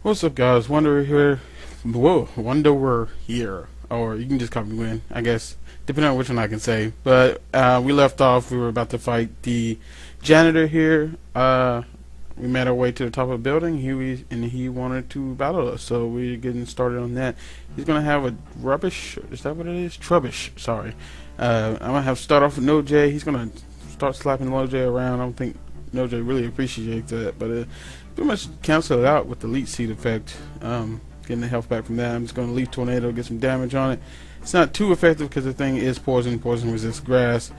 What's up, guys? Wonder here. Whoa, Wanderer here, or you can just call me Win, I guess, depending on which one I can say. But we left off. We were about to fight the janitor here. We made our way to the top of the building. He wanted to battle us, so we're getting started on that. He's gonna have a rubbish. Is that what it is? Trubbish. Sorry. I'm gonna have to start off with No J. He's gonna start slapping No J around. I don't think No J really appreciates that, but pretty much cancel it out with the leech seed effect. Getting the health back from that. I'm just going to leaf tornado, get some damage on it. It's not too effective because the thing is poison resists grass.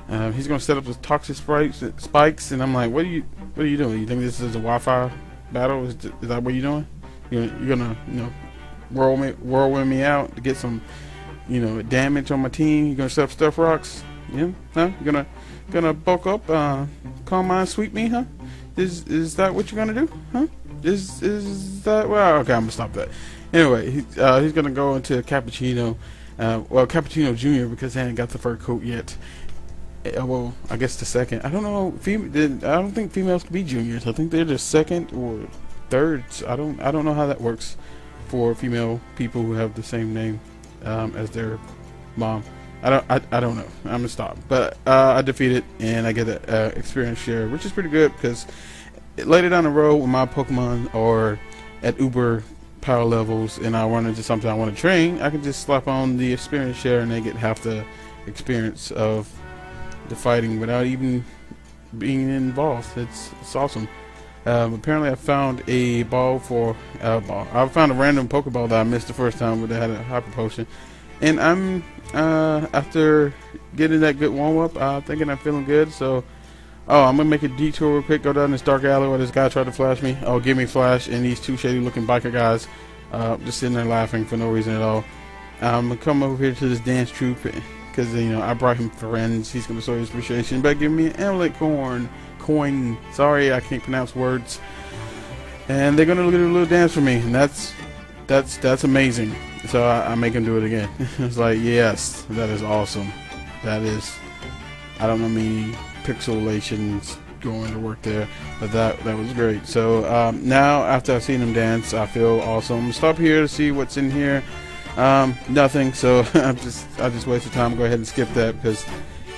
He's going to set up the toxic spikes, and I'm like, what are you doing? You think this is a Wi-Fi battle? Is that what you're doing? You're gonna whirlwind me out to get some damage on my team? You're gonna set up stuff rocks? Yeah, huh? You're gonna bulk up, calm mind, sweep me, huh? Is that what you're gonna do, huh? Is that, well, okay, I'm gonna stop that. Anyway, he's gonna go into Cappuccino, Cappuccino Junior, because they ain't got the fur coat yet. Well, I guess the second. I don't know. I don't think females can be juniors. I think they're just second or thirds. I don't know how that works for female people who have the same name as their mom. I don't know. I'm gonna stop. But I defeat it, and I get an experience share, which is pretty good because later down the road when my Pokemon are at Uber power levels and I run into something I want to train, I can just slap on the experience share and they get half the experience of the fighting without even being involved. It's awesome. Apparently I found a ball for I found a random Pokeball that I missed the first time, but they had a hyper potion. And I'm after getting that good warm up, thinking I'm feeling good. So, I'm gonna make a detour real quick. Go down this dark alley where this guy tried to flash me. Oh, give me flash, and these two shady-looking biker guys, just sitting there laughing for no reason at all. I'm gonna come over here to this dance troupe because I brought him friends. He's gonna show his appreciation by giving me an amulet coin. Sorry, I can't pronounce words. And they're gonna do a little dance for me, and that's amazing. So I make him do it again. It's like, yes, that is awesome. That is, I don't know many pixelations going to work there, but that was great. So now after I've seen him dance, I feel awesome. Stop here to see what's in here. Nothing. So I just wasted time. Go ahead and skip that because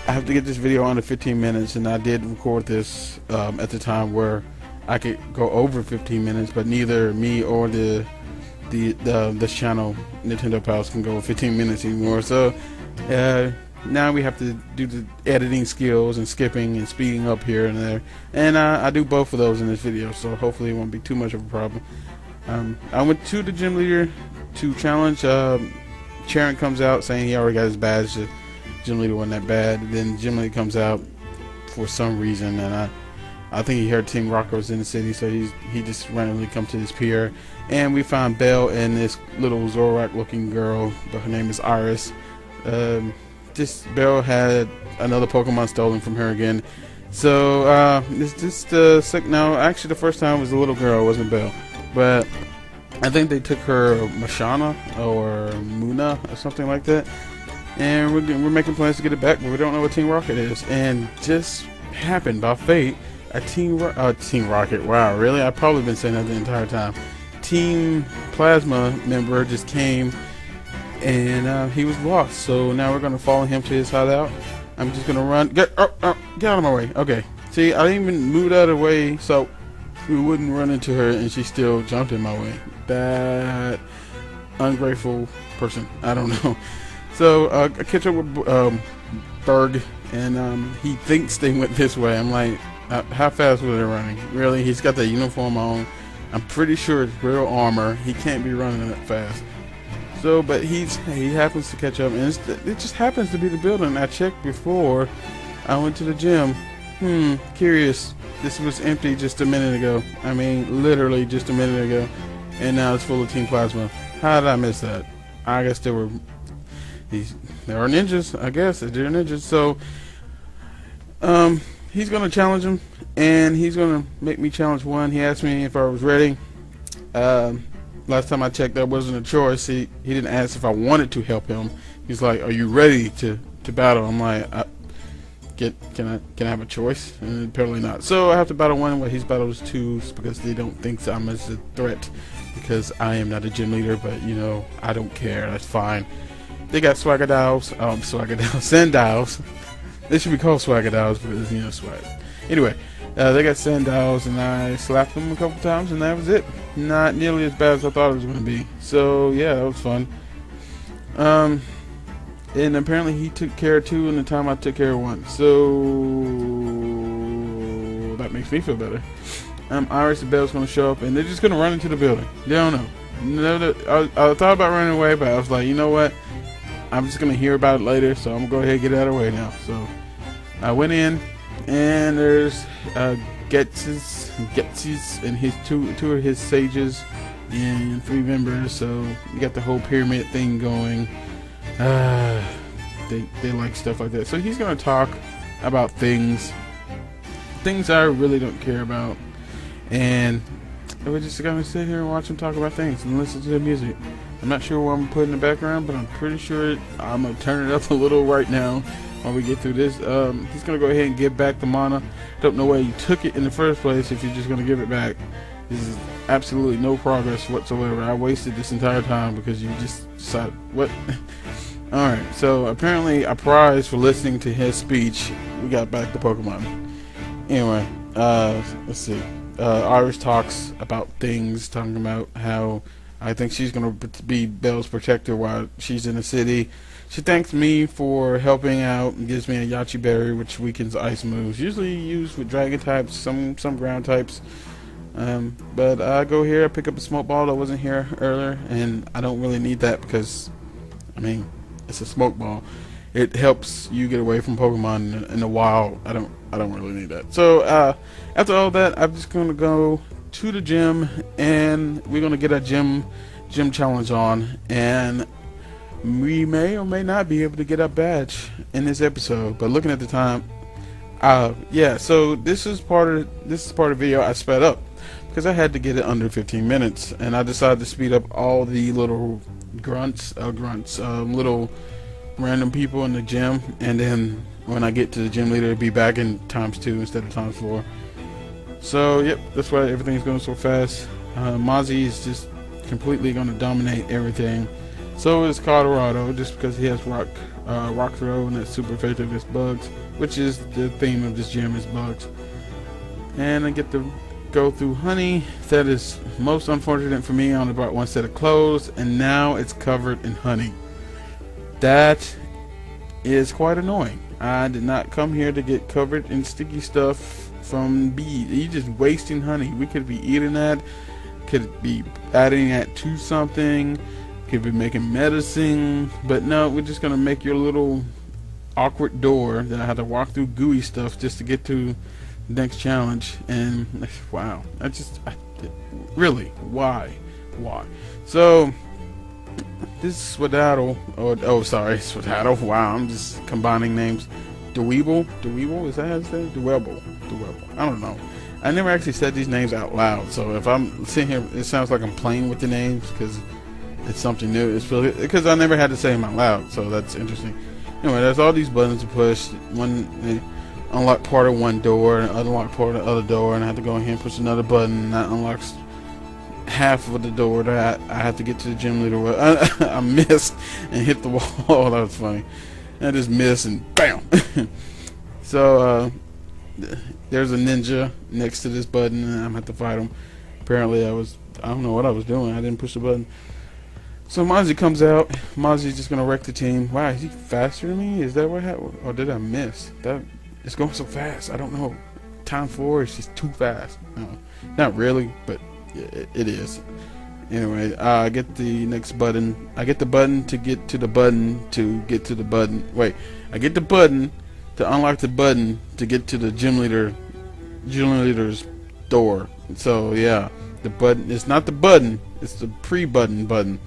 I have to get this video under 15 minutes, and I did record this at the time where I could go over 15 minutes, but neither me or this channel, Nintendo Pals, can go 15 minutes anymore. So now we have to do the editing skills and skipping and speeding up here and there, and I do both of those in this video, so hopefully it won't be too much of a problem. I went to the gym leader to challenge. Sharon comes out saying he already got his badge. The gym leader wasn't that bad. Then the gym leader comes out for some reason, and I think he heard Team Rocket was in the city, so he just randomly come to this pier, and we found Belle and this little Zorak looking girl, but her name is Iris. This Belle had another Pokemon stolen from her again. So it's just sick. Now, actually, the first time was a little girl, it wasn't Belle, but I think they took her Mashana or Muna or something like that, and we're making plans to get it back, but we don't know what Team Rocket is. And just happened by fate, a Team Rocket. Wow, really? I've probably been saying that the entire time. Team Plasma member just came, and he was lost. So now we're gonna follow him to his hideout. I'm just gonna run. Get out of my way. Okay. See, I didn't even move out of the way so we wouldn't run into her, and she still jumped in my way. That ungrateful person. I don't know. So I catch up with Berg, and he thinks they went this way. I'm like, how fast were they running? Really? He's got the uniform on. I'm pretty sure it's real armor. He can't be running that fast. So, but he happens to catch up, and it just happens to be the building I checked before I went to the gym. Curious. This was empty just a minute ago. I mean, literally just a minute ago, and now it's full of Team Plasma. How did I miss that? I guess there are ninjas. I guess they're ninjas. So, he's gonna challenge him, and he's gonna make me challenge one. He asked me if I was ready. Last time I checked, that wasn't a choice. He didn't ask if I wanted to help him. He's like, "Are you ready to battle?" I'm like, can I have a choice? And apparently not. So I have to battle one while he's battles two because they don't think I'm as a threat because I am not a gym leader, but you know, I don't care. That's fine. They got Swaggadow's, Sandows. They should be called Swaggadow's because, you know, swag. Anyway, they got Sandows, and I slapped them a couple times, and that was it. Not nearly as bad as I thought it was going to be. So, yeah, that was fun. And apparently he took care of 2 in the time I took care of 1. So, that makes me feel better. Iris and Belle's going to show up, and they're just going to run into the building. They don't know. I thought about running away, but I was like, you know what? I'm just going to hear about it later, so I'm going to go ahead and get it out of the way now. So, I went in, and there's Ghetsis and his two of his sages and 3 members. So, you got the whole pyramid thing going. They like stuff like that. So, he's going to talk about things I really don't care about. And we're just going to sit here and watch him talk about things and listen to the music. I'm not sure what I'm putting in the background, but I'm pretty sure I'm going to turn it up a little right now while we get through this. He's going to go ahead and give back the mana. Don't know why you took it in the first place if you're just going to give it back. This is absolutely no progress whatsoever. I wasted this entire time because you just decided, what? Alright, so apparently a prize for listening to his speech. We got back to Pokemon. Anyway, let's see. Iris talks about things, talking about how I think she's going to be Belle's protector while she's in the city. She thanks me for helping out and gives me a Yachi Berry, which weakens ice moves. Usually used with dragon types, some ground types. But I go here, I pick up a smoke ball that wasn't here earlier, and I don't really need that because, I mean, it's a smoke ball. It helps you get away from Pokemon in the wild. I don't really need that. So after all that, I'm just gonna go to the gym, and we're gonna get a gym challenge on, and we may or may not be able to get a badge in this episode. But looking at the time, yeah. So this is part of the video I sped up because I had to get it under 15 minutes, and I decided to speed up all the little little random people in the gym, and then when I get to the gym leader, it'll be back in ×2 instead of ×4. So yep, that's why everything's going so fast. Mozzie is just completely going to dominate everything. So is Colorado, just because he has rock throw, and that's super effective against bugs, which is the theme of this gym, is bugs. And I get to go through honey. That is most unfortunate for me. I only brought 1 set of clothes, and now it's covered in honey. That is quite annoying. I did not come here to get covered in sticky stuff from bees. You're just wasting honey. We could be eating that, could be adding that to something, could be making medicine, but no, we're just gonna make your little awkward door that I had to walk through gooey stuff just to get to the next challenge. And wow, really, why? So this is Swaddle, Swaddle. Wow, I'm just combining names. Dweeble, is that how it's said? Dwebble. I don't know. I never actually said these names out loud, so if I'm sitting here, it sounds like I'm playing with the names because it's something new. It's because I never had to say them out loud, so that's interesting. Anyway, there's all these buttons to push. One, unlock part of one door, and unlock part of the other door, and I have to go in here and push another button, and that unlocks half of the door that I have to get to the gym leader with. I missed and hit the wall. That was funny. I just missed and bam. So there's a ninja next to this button, and I'm gonna have to fight him. Apparently I don't know what I was doing. I didn't push the button. So Mozzie comes out. Mozzie's just gonna wreck the team. Wow, is he faster than me? Is that what happened? Or did I miss? It's going so fast. I don't know. ×4 is just too fast. No, not really, but it is. Anyway, I get the next button. I get the button to get to the button to get to the button. Wait, I get the button to unlock the button to get to the gym leader's door. So yeah, the button. It's not the button. It's the pre-button button.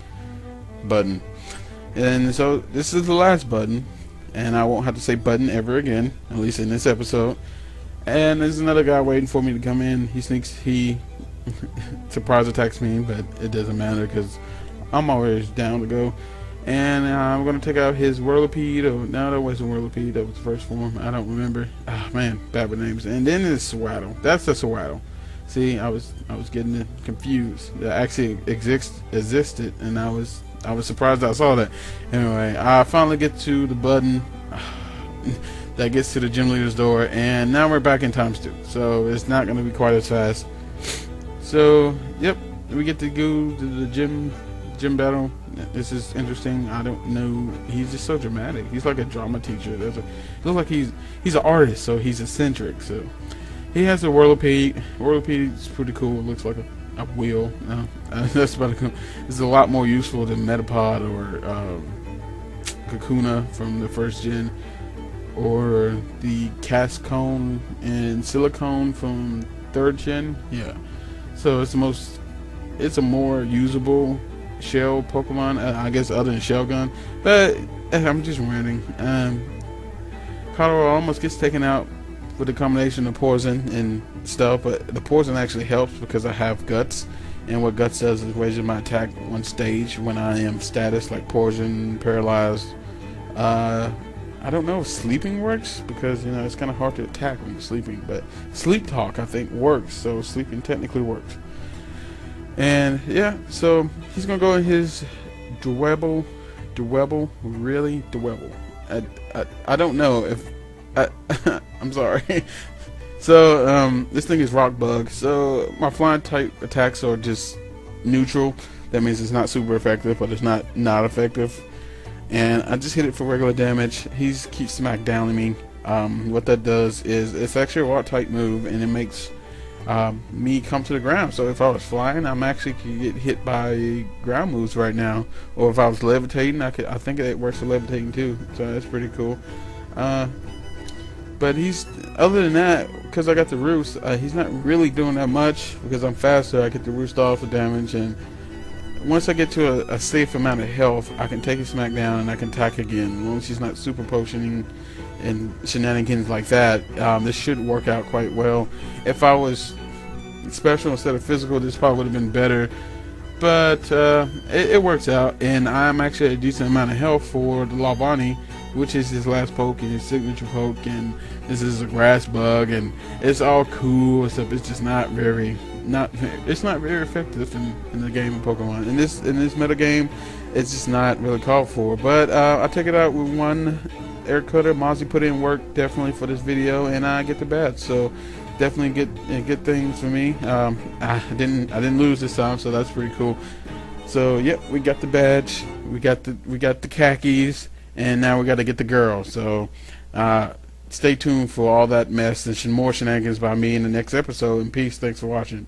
And so this is the last button, and I won't have to say button ever again, at least in this episode. And there's another guy waiting for me to come in. He surprise attacks me, but it doesn't matter because I'm always down to go. And I'm going to take out his Whirlipede. No, that wasn't Whirlipede. That was the first form. I don't remember. Ah, man, bad with names. And then it's Swaddle. That's the Swaddle. See, I was getting it confused. That actually existed, and I was surprised I saw that. Anyway, I finally get to the button that gets to the gym leader's door, and now we're back in times 2. So it's not going to be quite as fast. So yep, we get to go to the gym battle. This is interesting. I don't know. He's just so dramatic. He's like a drama teacher. Looks like he's an artist, so he's eccentric. So he has a whirlipede. Whirlipede's pretty cool. It looks like a wheel. That's about cool. It's a lot more useful than Metapod or Kakuna from the first gen, or the Cascone and Silicone from 3rd gen. Yeah. So it's a more usable shell Pokemon, I guess, other than Shellgun. But I'm just ranting. Colorado almost gets taken out with a combination of poison and stuff, but the poison actually helps because I have Guts, and what Guts does is raises my attack 1 stage when I am status, like poison, paralyzed. I don't know if sleeping works, because it's kind of hard to attack when you're sleeping, but sleep talk I think works, so sleeping technically works. And yeah, so he's gonna go in his Dwebble, really Dwebble. I don't know if I'm sorry. So this thing is Rock Bug. So my flying type attacks are just neutral. That means it's not super effective, but it's not effective. And I just hit it for regular damage. He keeps smack downing me. What that does is it's actually a rock type move, and it makes me come to the ground. So if I was flying, I'm actually could get hit by ground moves right now. Or if I was levitating, I think it works for levitating too. So that's pretty cool. But other than that, because I got the roost, he's not really doing that much because I'm faster. I get the roost off for damage, and once I get to a safe amount of health, I can take a smack down and I can attack again. As long as he's not super potioning and shenanigans like that, this should work out quite well. If I was special instead of physical, this probably would have been better. But it works out, and I'm actually at a decent amount of health for the Lavani, which is his last poke and his signature poke, and this is a grass bug, and it's all cool, except it's just not very effective in the game of Pokemon. In this meta game, it's just not really called for. But I take it out with 1 air cutter. Mozzie put in work definitely for this video, and I get the badge. So definitely get things for me. I didn't lose this time, so that's pretty cool. So yep, we got the badge, we got the khakis, and now we got to get the girl. So stay tuned for all that mess and more shenanigans by me in the next episode. And peace. Thanks for watching.